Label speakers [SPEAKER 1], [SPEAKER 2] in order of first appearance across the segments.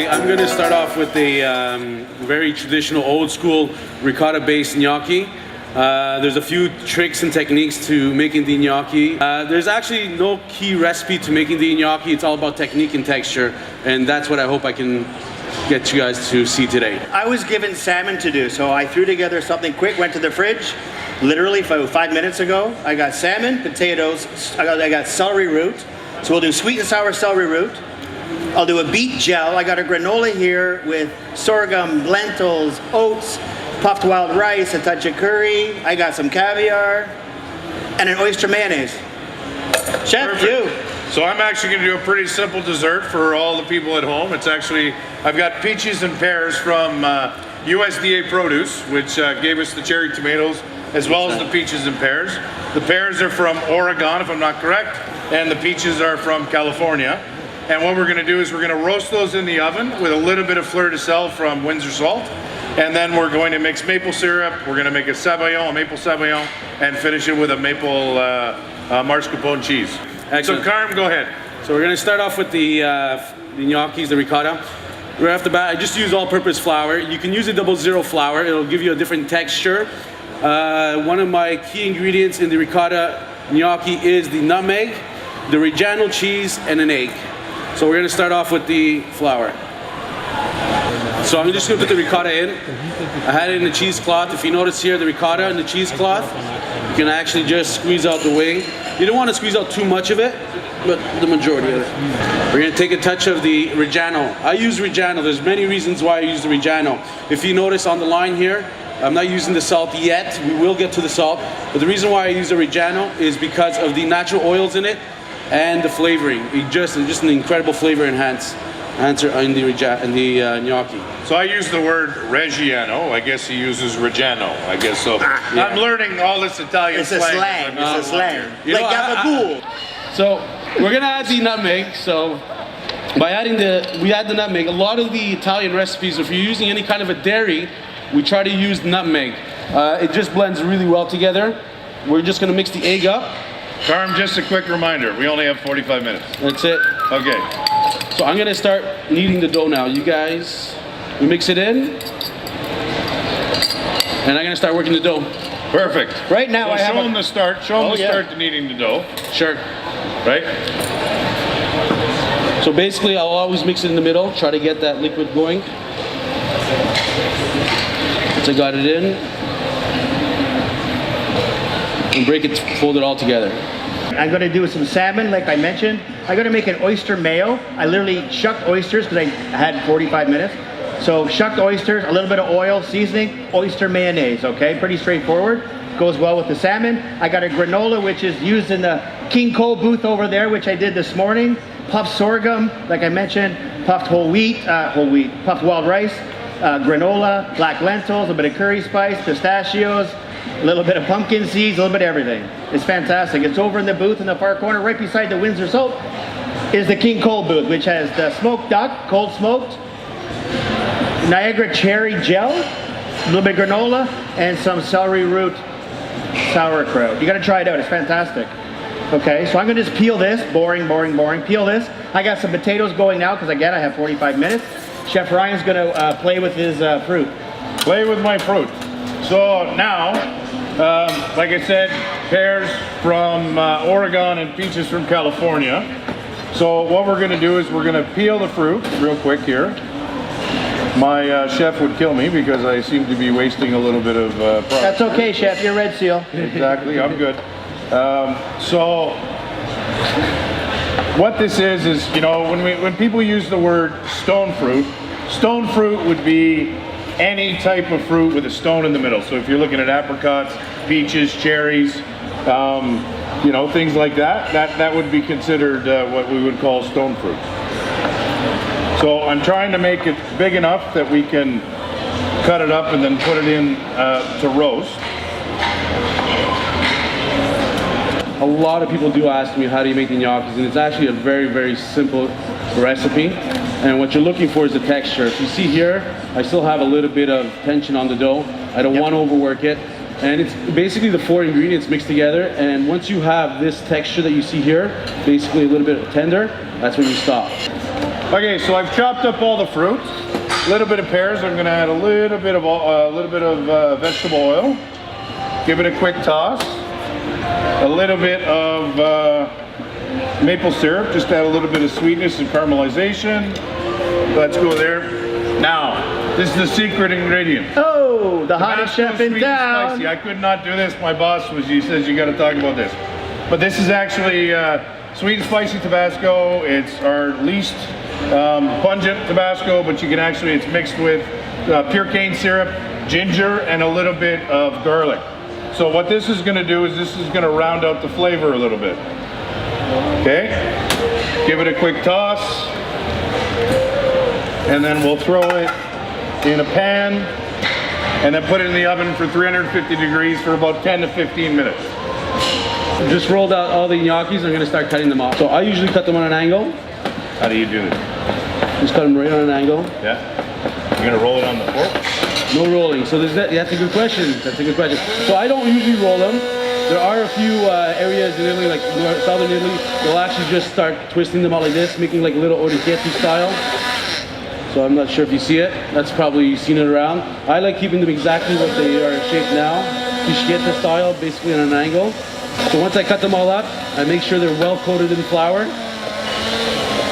[SPEAKER 1] I'm going to start off with a very traditional, old school ricotta-based gnocchi. There's a few tricks and techniques to making the gnocchi. There's actually no key recipe to making the gnocchi. It's all about technique and texture, and that's what I hope I can get you guys to see today.
[SPEAKER 2] I was given salmon to do, so I threw together something quick, went to the fridge, literally 5 minutes ago. I got salmon, potatoes, I got celery root. So we'll do sweet and sour celery root. I'll do a beet gel. I got a granola here with sorghum, lentils, oats, puffed wild rice, a touch of curry. I got some caviar and an oyster mayonnaise. Chef, you.
[SPEAKER 3] So I'm actually going to do a pretty simple dessert for all the people at home. It's actually, I've got peaches and pears from USDA Produce, which gave us the cherry tomatoes as well as the peaches and pears. The pears are from Oregon, if I'm not correct, and the peaches are from California. And what we're going to do is we're going to roast those in the oven with a little bit of fleur de sel from Windsor Salt. And then we're going to mix maple syrup, we're going to make a maple sabayon, and finish it with a maple mascarpone cheese.
[SPEAKER 1] Excellent.
[SPEAKER 3] So Carm, go ahead.
[SPEAKER 1] So we're going to start off with the gnocchis, the ricotta. Right off the bat, I just use all-purpose flour. You can use a 00 flour. It'll give you a different texture. One of my key ingredients in the ricotta gnocchi is the nutmeg, the Reggiano cheese, and an egg. So we're going to start off with the flour. So I'm just going to put the ricotta in. I had it in the cheesecloth. If you notice here, the ricotta in the cheesecloth, you can actually just squeeze out the wing. You don't want to squeeze out too much of it, but the majority of it. We're going to take a touch of the Reggiano. I use Reggiano. There's many reasons why I use the Reggiano. If you notice on the line here, I'm not using the salt yet. We will get to the salt. But the reason why I use the Reggiano is because of the natural oils in it and the flavoring. It's just an incredible flavor enhancer in the gnocchi.
[SPEAKER 3] So I use the word Reggiano. I guess he uses Reggiano. I guess so.
[SPEAKER 1] Yeah.
[SPEAKER 3] I'm learning all this Italian
[SPEAKER 2] It's a slang. It's a slang. Like gabagool.
[SPEAKER 1] So we're gonna add the nutmeg. So by adding we add the nutmeg. A lot of the Italian recipes, if you're using any kind of a dairy, we try to use nutmeg. It just blends really well together. We're just gonna mix the egg up.
[SPEAKER 3] Carm, just a quick reminder, we only have 45 minutes.
[SPEAKER 1] That's it.
[SPEAKER 3] Okay.
[SPEAKER 1] So I'm gonna start kneading the dough now. You guys, we mix it in, and I'm gonna start working the dough.
[SPEAKER 3] Perfect.
[SPEAKER 2] Right now,
[SPEAKER 3] So
[SPEAKER 2] I have
[SPEAKER 3] show them the start. Show them the
[SPEAKER 2] yeah.
[SPEAKER 3] start to kneading the dough.
[SPEAKER 1] Sure.
[SPEAKER 3] Right?
[SPEAKER 1] So basically, I'll always mix it in the middle. Try to get that liquid going. Once I got it in, and break it, fold it all together.
[SPEAKER 2] I'm going to do some salmon, like I mentioned. I'm going to make an oyster mayo. I literally shucked oysters because I had 45 minutes. So shucked oysters, a little bit of oil, seasoning, oyster mayonnaise, okay? Pretty straightforward. Goes well with the salmon. I got a granola, which is used in the King Cole booth over there, which I did this morning. Puffed sorghum, like I mentioned, puffed puffed wild rice, granola, black lentils, a bit of curry spice, pistachios, a little bit of pumpkin seeds, a little bit of everything. It's fantastic. It's over in the booth in the far corner, right beside the Windsor Salt, is the King Cole booth, which has the smoked duck, cold smoked, Niagara cherry gel, a little bit of granola, and some celery root sauerkraut. You gotta try it out, it's fantastic. Okay, so I'm gonna just peel this, boring, peel this. I got some potatoes going now, because again, I have 45 minutes. Chef Ryan's gonna play with his fruit.
[SPEAKER 3] Play with my fruit. So now, like I said, pears from Oregon and peaches from California. So what we're gonna do is we're gonna peel the fruit real quick here. My chef would kill me because I seem to be wasting a little bit of product.
[SPEAKER 2] That's okay, Chef, you're Red Seal.
[SPEAKER 3] Exactly, I'm good. So what this is, you know, when people use the word stone fruit would be any type of fruit with a stone in the middle. So if you're looking at apricots, peaches, cherries, you know, things like that, that would be considered what we would call stone fruit. So I'm trying to make it big enough that we can cut it up and then put it in to roast.
[SPEAKER 1] A lot of people do ask me, how do you make the gnocchis? And it's actually a very, very simple recipe. And what you're looking for is the texture. If you see here, I still have a little bit of tension on the dough. I don't want to overwork it. And it's basically the 4 ingredients mixed together. And once you have this texture that you see here, basically a little bit tender, that's when you stop.
[SPEAKER 3] Okay, so I've chopped up all the fruits. A little bit of pears. I'm gonna add a little bit of vegetable oil. Give it a quick toss. A little bit of maple syrup, just to add a little bit of sweetness and caramelization. Let's go there. Now, this is the secret ingredient.
[SPEAKER 2] Oh, the hottest
[SPEAKER 3] Tabasco
[SPEAKER 2] chef in
[SPEAKER 3] sweet and
[SPEAKER 2] town.
[SPEAKER 3] spicy. I could not do this. My boss he says you got to talk about this. But this is actually sweet and spicy Tabasco. It's our least pungent Tabasco, but you can actually, it's mixed with pure cane syrup, ginger, and a little bit of garlic. So what this is going to do is this is going to round out the flavor a little bit. Okay, give it a quick toss, and then we'll throw it in a pan, and then put it in the oven for 350 degrees for about 10 to 15 minutes.
[SPEAKER 1] Just rolled out all the gnocchis. I'm gonna start cutting them off. So I usually cut them on an angle.
[SPEAKER 3] How do you do this?
[SPEAKER 1] Just cut them right on an angle.
[SPEAKER 3] Yeah? You're gonna roll it on the fork?
[SPEAKER 1] No rolling. So that's a good question. That's a good question. So I don't usually roll them. There are a few areas in Italy, like southern Italy, they'll actually just start twisting them out like this, making like a little orecchiette style. So I'm not sure if you see it. That's probably, you've seen it around. I like keeping them exactly what they are shaped now. Fischetta style, basically on an angle. So once I cut them all up, I make sure they're well coated in flour.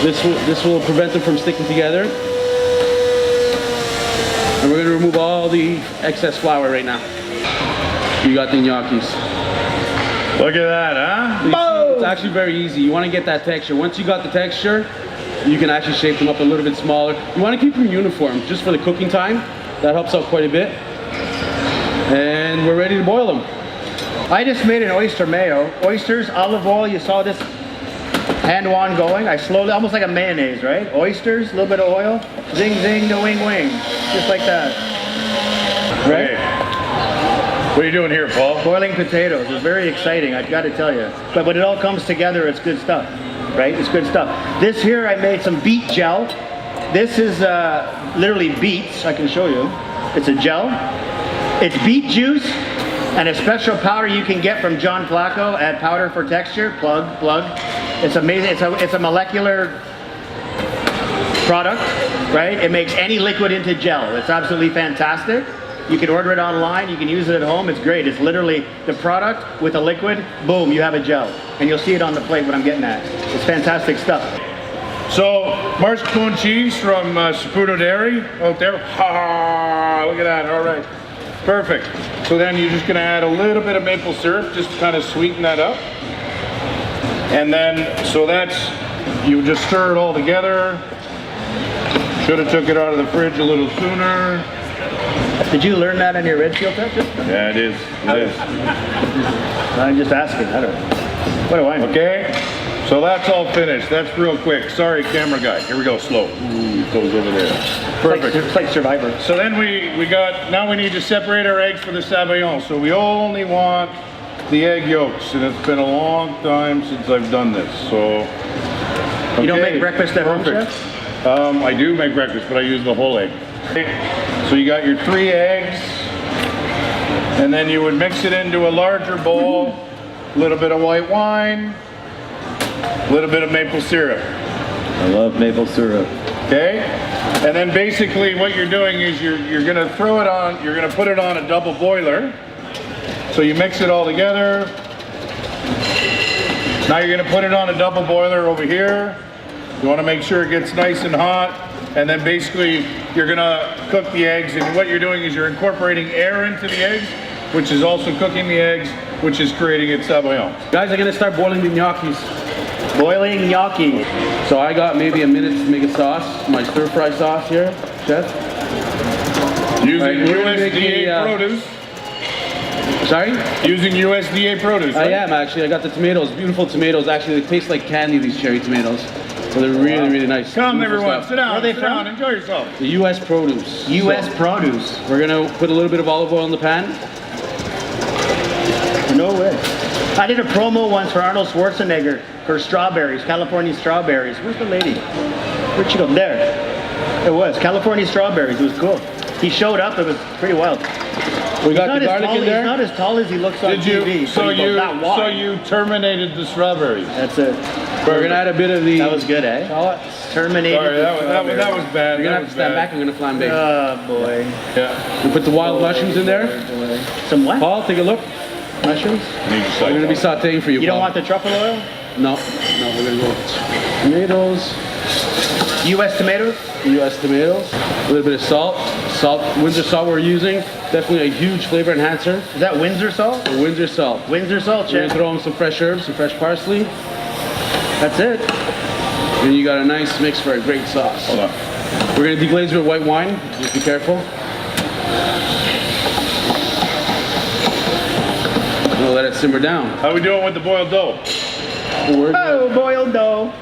[SPEAKER 1] This will prevent them from sticking together. And we're gonna remove all the excess flour right now. You got the gnocchis.
[SPEAKER 3] Look at that, huh?
[SPEAKER 1] It's actually very easy. You want to get that texture. Once you got the texture, you can actually shape them up a little bit smaller. You want to keep them uniform just for the cooking time. That helps out quite a bit. And we're ready to boil them.
[SPEAKER 2] I just made an oyster mayo. Oysters, olive oil, you saw this hand wand going. I slowly, almost like a mayonnaise, right? Oysters, a little bit of oil. Zing, zing, the wing, wing. Just like that. Right?
[SPEAKER 3] Hey. What are you doing here, Paul?
[SPEAKER 2] Boiling potatoes is very exciting, I've got to tell you. But when it all comes together, it's good stuff, right? It's good stuff. This here, I made some beet gel. This is literally beets, I can show you. It's a gel. It's beet juice and a special powder you can get from John Flacco. Add powder for texture, plug. It's amazing, it's a molecular product, right? It makes any liquid into gel. It's absolutely fantastic. You can order it online, you can use it at home, it's great. It's literally the product with a liquid, boom, you have a gel. And you'll see it on the plate what I'm getting at. It's fantastic stuff.
[SPEAKER 3] So, mascarpone cheese from Saputo Dairy out there. Ha! Look at that, all right. Perfect. So then you're just gonna add a little bit of maple syrup just to kind of sweeten that up. And then, so that's, you just stir it all together. Should have took it out of the fridge a little sooner.
[SPEAKER 2] Did you learn that on your Redfield test?
[SPEAKER 3] Yeah, it is. It is.
[SPEAKER 2] I'm just asking. I don't know. What do I know?
[SPEAKER 3] Okay, so that's all finished. That's real quick. Sorry, camera guy. Here we go, slow. It goes over there. Perfect.
[SPEAKER 2] It's like Survivor.
[SPEAKER 3] So then now we need to separate our eggs for the sabayon. So we only want the egg yolks, and it's been a long time since I've done this. So
[SPEAKER 2] You don't make breakfast at home,
[SPEAKER 3] perfect.
[SPEAKER 2] Chef?
[SPEAKER 3] I do make breakfast, but I use the whole egg. So you got your 3 eggs, and then you would mix it into a larger bowl, a little bit of white wine, a little bit of maple syrup.
[SPEAKER 4] I love maple syrup.
[SPEAKER 3] Okay? And then basically what you're doing is you're gonna throw it on, you're gonna put it on a double boiler. So you mix it all together. Now you're gonna put it on a double boiler over here. You wanna make sure it gets nice and hot. And then basically you're gonna cook the eggs, and what you're doing is you're incorporating air into the eggs, which is also cooking the eggs, which is creating its sabayon.
[SPEAKER 1] Guys, I'm gonna start boiling the gnocchis.
[SPEAKER 2] Boiling gnocchi.
[SPEAKER 1] So I got maybe a minute to make a sauce, my stir fry sauce here, Chef.
[SPEAKER 3] Using
[SPEAKER 1] Right, we're gonna make
[SPEAKER 3] USDA
[SPEAKER 1] a,
[SPEAKER 3] produce.
[SPEAKER 1] Sorry?
[SPEAKER 3] Using USDA produce.
[SPEAKER 1] I
[SPEAKER 3] Right?
[SPEAKER 1] am actually. I got the tomatoes, beautiful tomatoes. Actually, they taste like candy, these cherry tomatoes. So they're really, really nice.
[SPEAKER 3] Come
[SPEAKER 1] Beautiful
[SPEAKER 3] everyone,
[SPEAKER 1] stuff.
[SPEAKER 3] sit down,
[SPEAKER 2] Where are they
[SPEAKER 3] sit
[SPEAKER 2] from?
[SPEAKER 3] down, enjoy yourself.
[SPEAKER 1] The U.S. produce.
[SPEAKER 2] U.S. produce.
[SPEAKER 1] We're gonna put a little bit of olive oil in the pan.
[SPEAKER 2] No way. I did a promo once for Arnold Schwarzenegger for strawberries, California strawberries. Where's the lady? Where'd she go? There. It was California strawberries. It was cool. He showed up. It was pretty wild.
[SPEAKER 1] We got the
[SPEAKER 2] He's
[SPEAKER 1] garlic in
[SPEAKER 2] He's
[SPEAKER 1] there.
[SPEAKER 2] not as tall as he looks on
[SPEAKER 3] Did you?
[SPEAKER 2] TV.
[SPEAKER 3] So
[SPEAKER 2] but he goes
[SPEAKER 3] you?
[SPEAKER 2] that wide.
[SPEAKER 3] So you terminated the strawberries.
[SPEAKER 2] That's it.
[SPEAKER 1] We're gonna add a bit of the.
[SPEAKER 2] That was good, eh? Terminated.
[SPEAKER 3] Sorry, that was bad.
[SPEAKER 1] You're gonna
[SPEAKER 3] That
[SPEAKER 1] have
[SPEAKER 3] was
[SPEAKER 1] to stand
[SPEAKER 3] bad.
[SPEAKER 1] back. I'm gonna flambe.
[SPEAKER 2] Oh boy.
[SPEAKER 3] Yeah.
[SPEAKER 1] We put the wild mushrooms in there.
[SPEAKER 2] Some what?
[SPEAKER 1] Paul, take a look.
[SPEAKER 2] Mushrooms?
[SPEAKER 1] We're gonna be sautéing for you.
[SPEAKER 2] You don't
[SPEAKER 1] Paul.
[SPEAKER 2] want the truffle oil?
[SPEAKER 1] No, we're gonna go with tomatoes,
[SPEAKER 2] U.S. tomatoes?
[SPEAKER 1] U.S. tomatoes, a little bit of salt. Windsor salt we're using. Definitely a huge flavor enhancer.
[SPEAKER 2] Is that Windsor salt?
[SPEAKER 1] Windsor salt.
[SPEAKER 2] Windsor salt,
[SPEAKER 1] We're gonna
[SPEAKER 2] chef.
[SPEAKER 1] throw in some fresh herbs, some fresh parsley.
[SPEAKER 2] That's it.
[SPEAKER 1] And you got a nice mix for a great sauce.
[SPEAKER 3] Hold on.
[SPEAKER 1] We're gonna deglaze with white wine. Just be careful. We'll let it simmer down.
[SPEAKER 3] How we doing with the boiled dough?
[SPEAKER 2] Oh, boiled dough.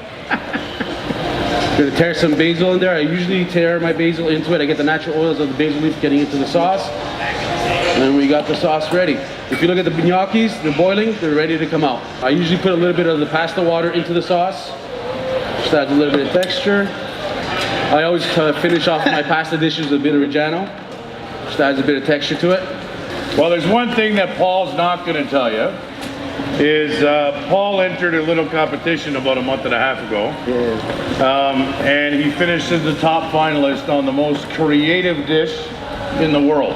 [SPEAKER 1] Gonna tear some basil in there. I usually tear my basil into it. I get the natural oils of the basil leaf getting into the sauce. And then we got the sauce ready. If you look at the gnocchis, they're boiling, they're ready to come out. I usually put a little bit of the pasta water into the sauce. Just adds a little bit of texture. I always finish off my pasta dishes with a bit of Reggiano. Just adds a bit of texture to it.
[SPEAKER 3] Well, there's one thing that Paul's not going to tell you. Is Paul entered a little competition about a month and a half ago. And he finished as the top finalist on the most creative dish in the world.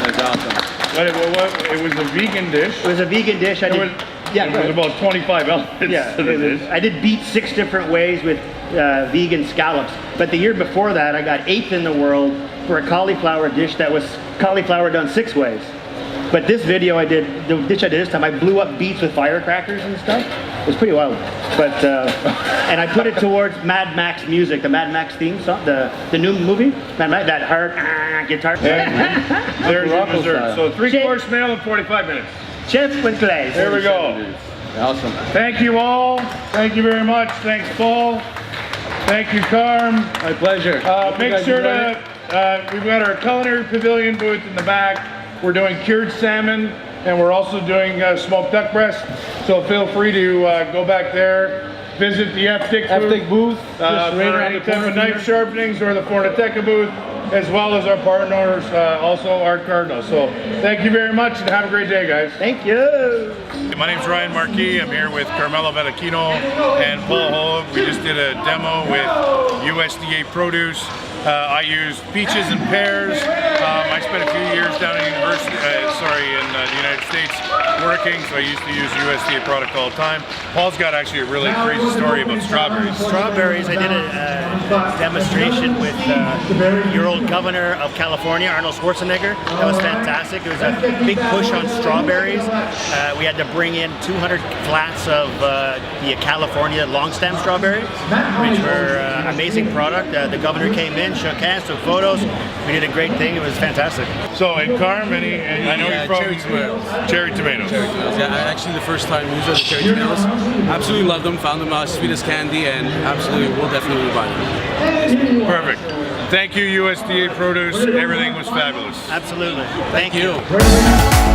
[SPEAKER 1] That's awesome.
[SPEAKER 3] But it was a vegan dish.
[SPEAKER 2] It was a vegan dish. I
[SPEAKER 3] It
[SPEAKER 2] did.
[SPEAKER 3] was,
[SPEAKER 2] Yeah,
[SPEAKER 3] it
[SPEAKER 2] go
[SPEAKER 3] was
[SPEAKER 2] ahead.
[SPEAKER 3] about 25 elements
[SPEAKER 2] Yeah,
[SPEAKER 3] to the
[SPEAKER 2] it was-
[SPEAKER 3] dish.
[SPEAKER 2] I did beat 6 different ways with vegan scallops. But the year before that, I got 8th in the world for a cauliflower dish that was cauliflower done 6 ways. But this video I did, the dish I did this time, I blew up beets with firecrackers and stuff. It was pretty wild. But, and I put it towards Mad Max music, the Mad Max theme song, the new movie, Mad Max, that hard guitar.
[SPEAKER 3] There's your
[SPEAKER 1] Morocco
[SPEAKER 3] dessert.
[SPEAKER 1] style.
[SPEAKER 3] So 3-course meal in 45 minutes.
[SPEAKER 2] Chef Winclay.
[SPEAKER 3] There we go.
[SPEAKER 1] Awesome.
[SPEAKER 3] Thank you all. Thank you very much. Thanks, Paul. Thank you, Carm.
[SPEAKER 1] My pleasure. Hope you
[SPEAKER 3] Make
[SPEAKER 1] guys
[SPEAKER 3] sure
[SPEAKER 1] enjoyed
[SPEAKER 3] to,
[SPEAKER 1] it.
[SPEAKER 3] we've got our culinary pavilion booth in the back. We're doing cured salmon, and we're also doing smoked duck breast. So feel free to go back there, visit the FDIC
[SPEAKER 1] F-Dick booth. Just
[SPEAKER 3] for
[SPEAKER 1] right around
[SPEAKER 3] any
[SPEAKER 1] the
[SPEAKER 3] type
[SPEAKER 1] corner
[SPEAKER 3] of
[SPEAKER 1] from
[SPEAKER 3] knife
[SPEAKER 1] here.
[SPEAKER 3] sharpenings, or the Fornateca booth, as well as our partners, also Art Cardinal. So thank you very much, and have a great day, guys.
[SPEAKER 2] Thank you.
[SPEAKER 3] My name's Ryan Marquis. I'm here with Carmelo Vecchino and Paul Hove. We just did a demo with USDA Produce. I use peaches and pears. I spent a few years down in university, in the United States working, so I used to use USDA product all the time. Paul's got actually a really crazy story about strawberries.
[SPEAKER 5] Strawberries, I did a demonstration with your old governor of California, Arnold Schwarzenegger. That was fantastic. It was a big push on strawberries. We had to bring in 200 flats of the California long stem strawberries, which were an amazing product. The governor came in, shook hands, took photos. We did a great thing. It was fantastic.
[SPEAKER 3] So in Carm, I know you're from
[SPEAKER 1] cherry tomatoes.
[SPEAKER 3] Cherry tomatoes.
[SPEAKER 1] Yeah, actually the first time used the cherry tomatoes. Absolutely love them. Found them sweet as candy, and absolutely will definitely buy them.
[SPEAKER 3] Perfect. Thank you, USDA Produce. Everything was fabulous.
[SPEAKER 5] Absolutely. Thank you.
[SPEAKER 1] you.